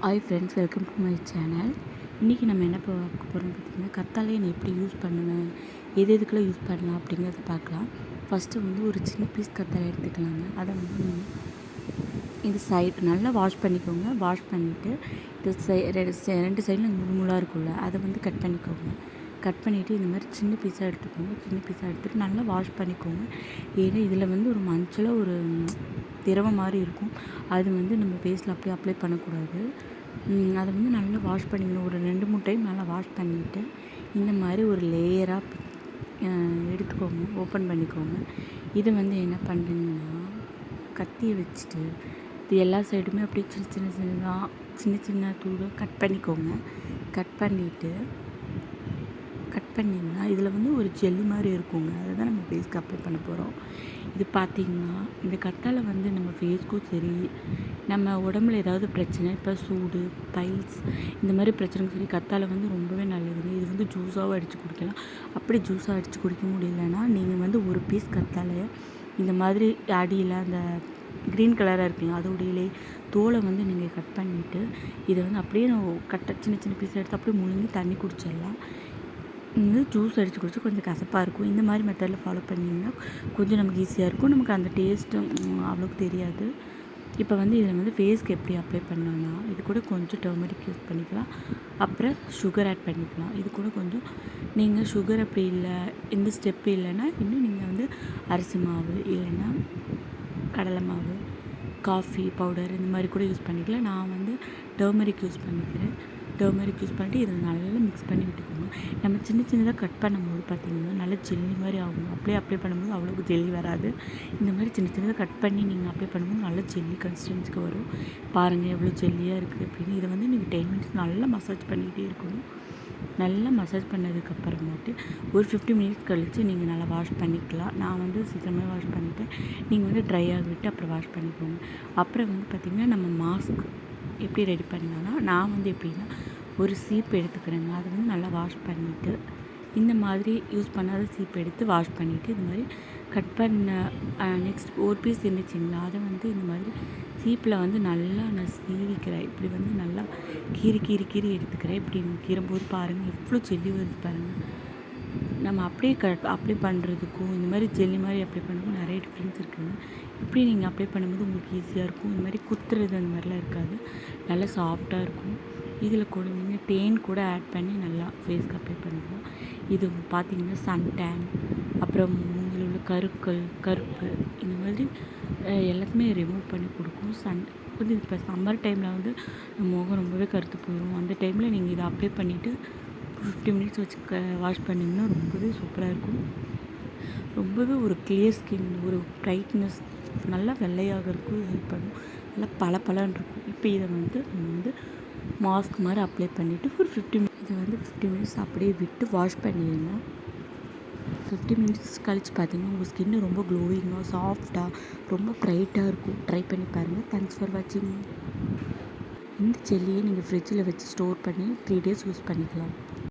Hi friends, welcome to my channel. இன்றைக்கி நம்ம என்ன பார்க்க போகிறோம்னு பார்த்திங்கன்னா, கத்தாழையை நான் எப்படி யூஸ் பண்ணுவேன், எதுக்கெல்லாம் யூஸ் பண்ணலாம் அப்படிங்கிறத பார்க்கலாம். ஃபஸ்ட்டு வந்து ஒரு சின்ன பீஸ் கத்தாழை எடுத்துக்கலாங்க. அதை வந்து இது சைடு நல்லா வாஷ் பண்ணிக்கோங்க. வாஷ் பண்ணிவிட்டு இது ரெண்டு சைடில் முள்ளாக இருக்கும்ல, அதை வந்து கட் பண்ணிக்கோங்க. கட் பண்ணிவிட்டு இந்த மாதிரி சின்ன பீஸாக எடுத்துக்கோங்க. சின்ன பீஸாக எடுத்துகிட்டு நல்லா வாஷ் பண்ணிக்கோங்க. ஏன்னா இதில் வந்து ஒரு மஞ்சள் ஒரு திரவம் மாதிரி இருக்கும். அது வந்து நம்ம ஃபேஸில் அப்படியே அப்ளை பண்ணக்கூடாது. அதை வந்து நல்லா வாஷ் பண்ணிக்கணும். ஒரு 2-3 டைம் நல்லா வாஷ் பண்ணிவிட்டு இந்த மாதிரி ஒரு லேயராக எடுத்துக்கோங்க. ஓப்பன் பண்ணிக்கோங்க. இதை வந்து என்ன பண்ணுறீங்கன்னா, கத்தியை வச்சுட்டு இது எல்லா சைடுமே அப்படியே சின்ன சின்ன தூளாக கட் பண்ணிக்கோங்க. கட் பண்ணிங்கன்னா இதில் வந்து ஒரு ஜெல்லி மாதிரி இருக்குங்க. அதை தான் நம்ம ஃபேஸ்க்கு அப்ளை பண்ண போகிறோம். இது பார்த்திங்கன்னா, இந்த கத்தாழை வந்து நம்ம ஃபேஸ்க்கும் சரி, நம்ம உடம்புல ஏதாவது பிரச்சனை, இப்போ சூடு, பைல்ஸ் இந்த மாதிரி பிரச்சனைக்கும் சரி கத்தாழை வந்து ரொம்பவே நல்லதுங்க. இது வந்து ஜூஸாகவும் அடித்து குடிக்கலாம். அப்படி ஜூஸாக அடித்து குடிக்க முடியலன்னா நீங்கள் வந்து ஒரு பீஸ் கத்தாழையை இந்த மாதிரி அடியில் அந்த க்ரீன் கலராக இருக்குங்க, அதோடையிலே தோலை வந்து நீங்கள் கட் பண்ணிவிட்டு இதை வந்து அப்படியே சின்ன சின்ன பீஸ் எடுத்து அப்படியே முழுங்கி தண்ணி குடிச்சிடலாம். வந்து ஜூஸ் அடித்து குடிச்சு கொஞ்சம் கசப்பாக இருக்கும். இந்த மாதிரி மெத்தடில் ஃபாலோ பண்ணிங்கன்னா கொஞ்சம் நமக்கு ஈஸியாக இருக்கும். நமக்கு அந்த டேஸ்ட்டும் அவ்வளோக்கு தெரியாது. இப்போ வந்து இதில் வந்து ஃபேஸ்க்கு எப்படி அப்ளை பண்ணோன்னா, இது கூட கொஞ்சம் டர்மரிக் யூஸ் பண்ணிக்கலாம். அப்புறம் சுகர் ஆட் பண்ணிக்கலாம். இது கூட கொஞ்சம் நீங்கள் சுகர் அப்படி இல்லை, இந்த ஸ்டெப்பு இல்லைன்னா இன்னும் நீங்கள் வந்து அரிசி மாவு இல்லைன்னா கடலை மாவு, காஃபி பவுடர் இந்த மாதிரி கூட யூஸ் பண்ணிக்கலாம். நான் வந்து டர்மரிக் யூஸ் பண்ணிக்கிறேன். டர்மரிக் யூஸ் பண்ணிட்டு இதை நல்லா மிக்ஸ் பண்ணி விட்டுக்கோங்க. நம்ம சின்ன சின்னதாக கட் பண்ணும்போது பார்த்திங்கன்னா நல்லா ஜெல்லி மாதிரி ஆகும். அப்படியே அப்ளை பண்ணும்போது அவ்வளோக்கு ஜெல்லி வராது. இந்த மாதிரி சின்ன சின்னதாக கட் பண்ணி நீங்கள் அப்ளை பண்ணும்போது நல்லா ஜெல்லி கன்சிஸ்டன்சிக்கு வரும். பாருங்கள் எவ்வளோ ஜெல்லியாக இருக்குது அப்படின்னு. இதை வந்து நீங்கள் 10 மினிட்ஸ் நல்லா மசாஜ் பண்ணிக்கிட்டே இருக்கணும். நல்லா மசாஜ் பண்ணதுக்கப்புறமாட்டு ஒரு 50 மினிட்ஸ் கழித்து நீங்கள் நல்லா வாஷ் பண்ணிக்கலாம். நான் வந்து சீக்கிரமாக வாஷ் பண்ணிவிட்டேன். நீங்கள் வந்து ட்ரை ஆக விட்டு அப்புறம் வாஷ் பண்ணிக்கோங்க. அப்புறம் வந்து பார்த்திங்கன்னா, நம்ம மாஸ்க் எப்படி ரெடி பண்ணலான்னா, நான் வந்து எப்படின்னா ஒரு சீப்பு எடுத்துக்கிறேங்க. அதை வந்து நல்லா வாஷ் பண்ணிவிட்டு இந்த மாதிரி யூஸ் பண்ணாத சீப்பு எடுத்து வாஷ் பண்ணிவிட்டு இது மாதிரி கட் பண்ண நெக்ஸ்ட் ஒரு பீஸ் இருந்துச்சுங்களா, அதை வந்து இந்த மாதிரி சீப்பில் வந்து நல்லா நான் சீவிக்கிறேன். இப்படி வந்து நல்லா கீறி எடுத்துக்கிறேன். இப்படி கீறும்போது பாருங்கள் எவ்வளோ ஜெல்லி வருது பாருங்கள். நம்ம அப்படியே அப்ளை பண்ணுறதுக்கும் இந்த மாதிரி ஜெல்லி மாதிரி அப்ளை பண்ணுறதுக்கும் நிறைய டிஃப்ரென்ஸ் இருக்குதுங்க. இப்படி நீங்கள் அப்ளை பண்ணும்போது உங்களுக்கு ஈஸியாக இருக்கும். இந்த மாதிரி குத்துறது அந்த மாதிரிலாம் இருக்காது. நல்லா சாஃப்டாக இருக்கும். இதில் கூட நீங்கள் தேன் கூட ஆட் பண்ணி நல்லா ஃபேஸ்க்கு அப்ளை பண்ணிக்கலாம். இது பார்த்திங்கன்னா சன் டேன், அப்புறம் மூஞ்சில் உள்ள கருப்பு இந்த மாதிரி எல்லாத்தையுமே ரிமூவ் பண்ணி கொடுக்கும். கொஞ்சம் இப்போ சம்மர் டைமில் வந்து முகம் ரொம்பவே கருத்து போயிடும். அந்த டைமில் நீங்கள் இதை அப்ளை பண்ணிவிட்டு 50 மினிட்ஸ் வச்சு வாஷ் பண்ணிங்கன்னா ரொம்பவே சூப்பராக இருக்கும். ரொம்பவே ஒரு கிளியர் ஸ்கின், ஒரு ப்ரைட்னஸ், நல்லா வெள்ளையாகிறதுக்கும் ஹெல்ப் பண்ணும். நல்லா பளபளன்னு இருக்கும். இப்போ இதை வந்து நம்ம வந்து மாஸ்க் மாதிரி அப்ளை பண்ணிவிட்டு ஒரு 50 மினிட்ஸ் அப்படியே விட்டு வாஷ் பண்ணிடுங்க. 50 மினிட்ஸ் கழித்து பார்த்திங்கன்னா உங்கள் ஸ்கின்னு ரொம்ப க்ளோயிங்காக, சாஃப்டாக, ரொம்ப ப்ரைட்டாக இருக்கும். ட்ரை பண்ணி பாருங்கள். தேங்க்ஸ் ஃபார் வாட்சிங். இந்த ஜெல்லியை நீங்கள் ஃப்ரிட்ஜில் வச்சு ஸ்டோர் பண்ணி 3 டேஸ் யூஸ் பண்ணிக்கலாம்.